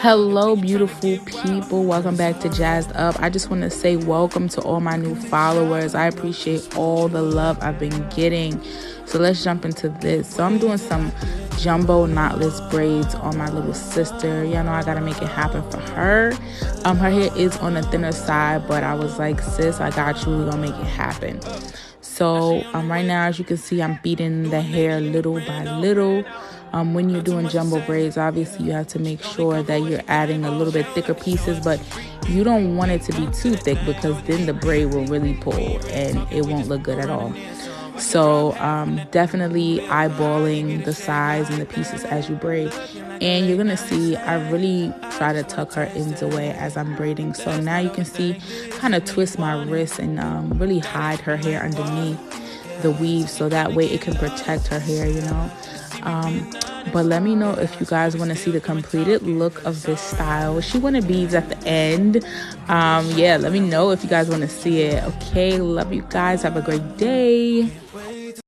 Hello, beautiful people. Welcome back to Jazzed Up. I just want to say welcome to all my new followers. I appreciate all the love I've been getting. So let's jump into this. So I'm doing some jumbo knotless braids on my little sister. Y'all know I got to make it happen for her. Her hair is on the thinner side, but I was like, sis, I got you. We're going to make it happen. So right now, as you can see, I'm beating the hair little by little. When you're doing jumbo braids, obviously you have to make sure that you're adding a little bit thicker pieces, but you don't want it to be too thick because then the braid will really pull and it won't look good at all. So definitely eyeballing the size and the pieces as you braid. And you're gonna see I really try to tuck her ends away as I'm braiding. So now you can see kind of twist my wrist and really hide her hair underneath the weave so that way it can protect her hair, you know. But let me know if you guys want to see the completed look of this style. She wanted beads at the end. Yeah, let me know if you guys want to see it. Okay, love you guys. Have a great day.